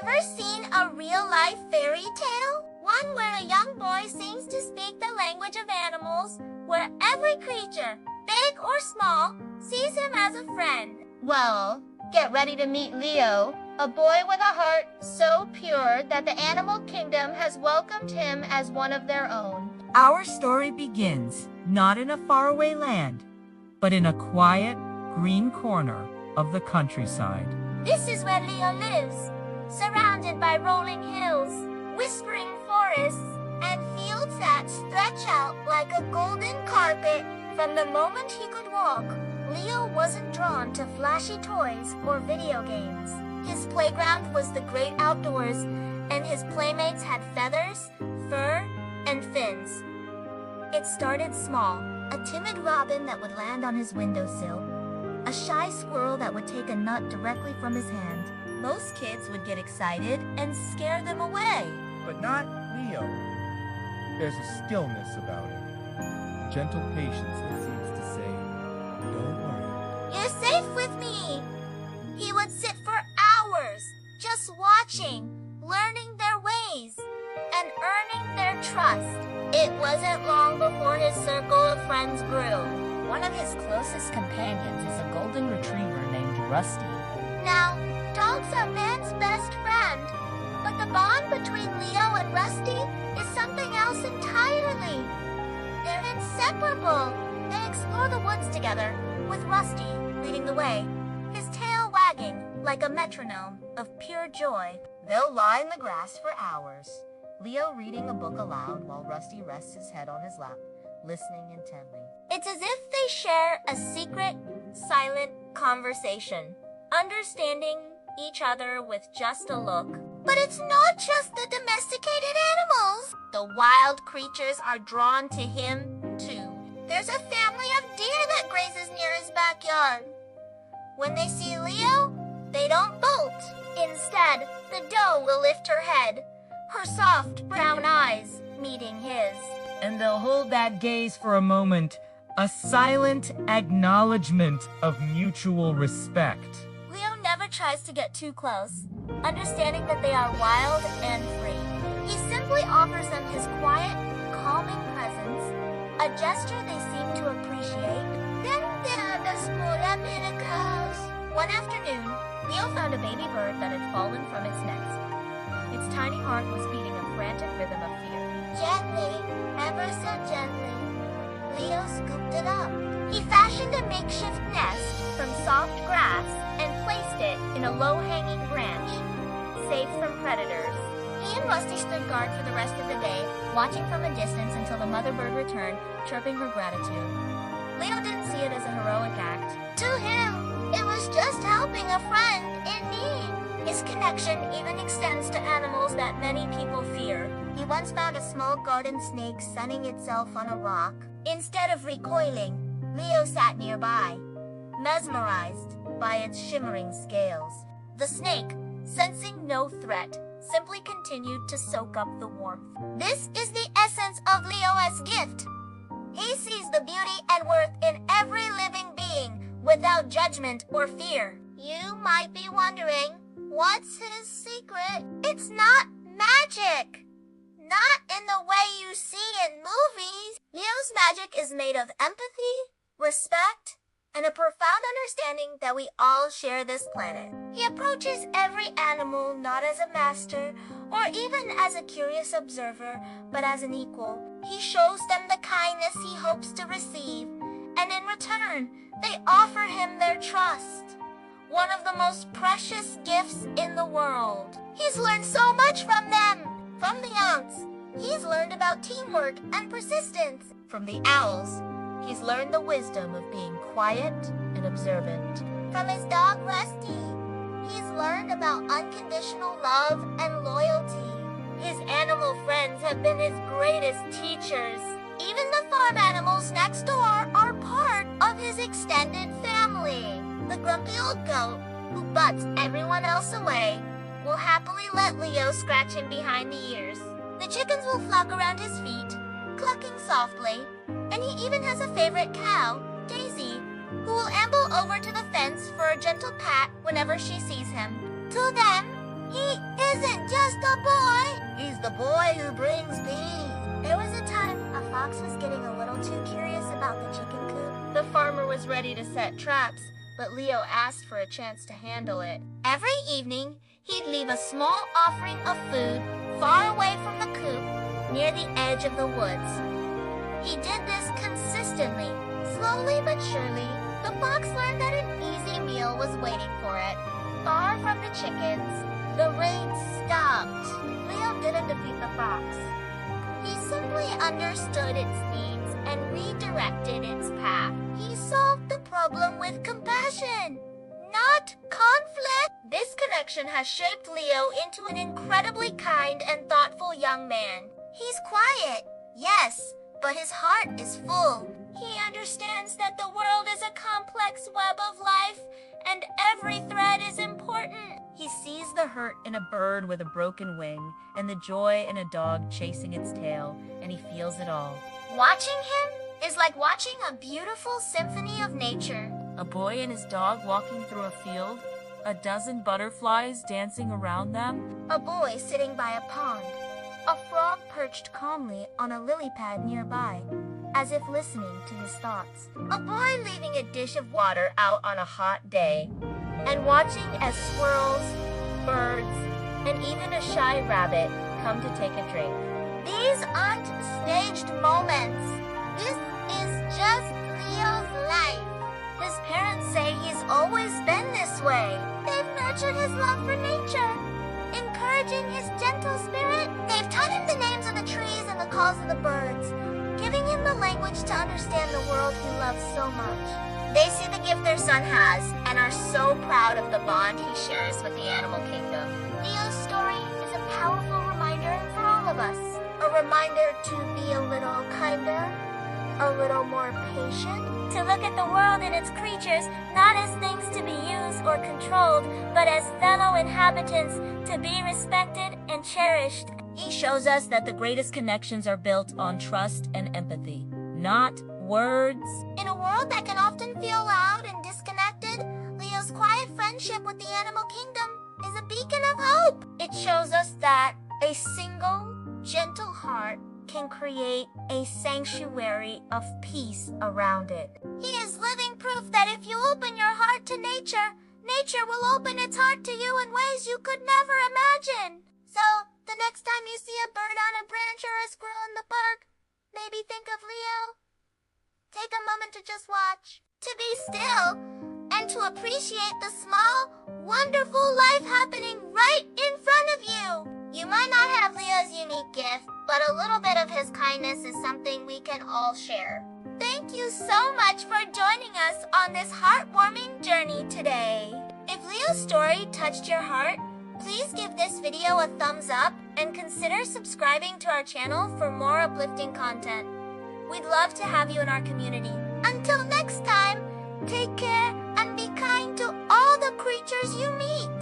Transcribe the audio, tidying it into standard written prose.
ever seen a real-life fairy tale? One where a young boy seems to speak the language of animals, where every creature, big or small, sees him as a friend. Well, get ready to meet Leo, a boy with a heart so pure that the animal kingdom has welcomed him as one of their own. Our story begins not in a faraway land, but in a quiet, green corner of the countryside. This is where Leo lives, surrounded by rolling hills, whispering forests, and fields that stretch out like a golden carpet. From the moment he could walk, Leo wasn't drawn to flashy toys or video games. His playground was the great outdoors, and his playmates had feathers, fur, and fins. It started small, a timid robin that would land on his windowsill, a shy squirrel that would take a nut directly from his hand. Most kids would get excited and scare them away. But not Leo. There's a stillness about him. Gentle patience that seems to say, don't worry. You're safe with me. He would sit for hours, just watching, learning their ways, and earning their trust. It wasn't long before his circle of friends grew. One of his closest companions is a golden retriever named Rusty. Now, dogs are man's best friend, but the bond between Leo and Rusty is something else entirely. They're inseparable. They explore the woods together, with Rusty leading the way, his tail wagging like a metronome of pure joy. They'll lie in the grass for hours, Leo reading a book aloud while Rusty rests his head on his lap, listening intently. It's as if they share a secret, silent conversation, understanding each other with just a look. But it's not just the domesticated animals. The wild creatures are drawn to him, too. There's a family of deer that grazes near his backyard. When they see Leo, they don't bolt. Instead, the doe will lift her head, her soft brown eyes meeting his. And they'll hold that gaze for a moment, a silent acknowledgement of mutual respect. Leo never tries to get too close, understanding that they are wild and free. He simply offers them his quiet, calming presence, a gesture they seem to appreciate. Then there are the small miracles. One afternoon, Leo found a baby bird that had fallen from its nest. Its tiny heart was beating a frantic rhythm of fear. Gently, ever so gently, Leo scooped it up. He fashioned a makeshift nest from soft grass and placed it in a low-hanging branch, safe from predators. He and Rusty stood guard for the rest of the day, watching from a distance until the mother bird returned, chirping her gratitude. Leo didn't see it as a heroic act. To him, it was just helping a friend in need. His connection even extends to animals that many people fear. He once found a small garden snake sunning itself on a rock. Instead of recoiling, Leo sat nearby, mesmerized by its shimmering scales. The snake, sensing no threat, simply continued to soak up the warmth. This is the essence of Leo's gift. He sees the beauty and worth in every living being without judgment or fear. You might be wondering, what's his secret? It's not magic. Not in the way you see in movies. Leo's magic is made of empathy, respect, and a profound understanding that we all share this planet. He approaches every animal not as a master or even as a curious observer, but as an equal. He shows them the kindness he hopes to receive, and in return, they offer him their trust. One of the most precious gifts in the world. He's learned so much from them. From the ants, he's learned about teamwork and persistence. From the owls, he's learned the wisdom of being quiet and observant. From his dog Rusty, he's learned about unconditional love and loyalty. His animal friends have been his greatest teachers. Even the farm animals next door are part of his extended family. The grumpy old goat, who butts everyone else away, will happily let Leo scratch him behind the ears. The chickens will flock around his feet, clucking softly, and he even has a favorite cow, Daisy, who will amble over to the fence for a gentle pat whenever she sees him. To them, he is isn't just a boy. He's the boy who brings peace. There was a time a fox was getting a little too curious about the chicken coop. The farmer was ready to set traps, but Leo asked for a chance to handle it. Every evening, he'd leave a small offering of food far away from the coop near the edge of the woods. He did this consistently. Slowly but surely, the fox learned that an easy meal was waiting for it. Far from the chickens, the rain stopped. Leo didn't defeat the fox. He simply understood its needs and redirected its path. He solved the problem with compassion, not conflict. This connection has shaped Leo into an incredibly kind and thoughtful young man. He's quiet, yes, but his heart is full. He understands that the world is a complex web of life, and every thread is important. He sees the hurt in a bird with a broken wing and the joy in a dog chasing its tail, and he feels it all. Watching him is like watching a beautiful symphony of nature. A boy and his dog walking through a field, a dozen butterflies dancing around them. A boy sitting by a pond. A frog perched calmly on a lily pad nearby, as if listening to his thoughts. A boy leaving a dish of water out on a hot day, and watching as squirrels, birds, and even a shy rabbit come to take a drink. These aren't staged moments. This is just Leo's life. His parents say he's always been this way. They've nurtured his love for nature, encouraging his gentle spirit. They've taught him the names of the trees and the calls of the birds, giving him the language to understand the world he loves so much. They see the gift their son has and are so proud of the bond he shares with the animal kingdom. Leo's story is a powerful reminder for all of us. A reminder to be a little kinder, a little more patient, to look at the world and its creatures not as things to be used or controlled, but as fellow inhabitants to be respected and cherished. He shows us that the greatest connections are built on trust and empathy, not words. In a world that can often feel loud and disconnected, Leo's quiet friendship with the animal kingdom is a beacon of hope. It shows us that a single, gentle heart can create a sanctuary of peace around it. He is living proof that if you open your heart to nature, nature will open its heart to you in ways you could never imagine. So, the next time you see a bird on a branch or a squirrel in the park, maybe think of Leo. Take a moment to just watch, to be still, and to appreciate the small, wonderful life happening right in front of you. You might not have Leo's unique gift, but a little bit of his kindness is something we can all share. Thank you so much for joining us on this heartwarming journey today. If Leo's story touched your heart, please give this video a thumbs up and consider subscribing to our channel for more uplifting content. We'd love to have you in our community. Until next time, take care and be kind to all the creatures you meet.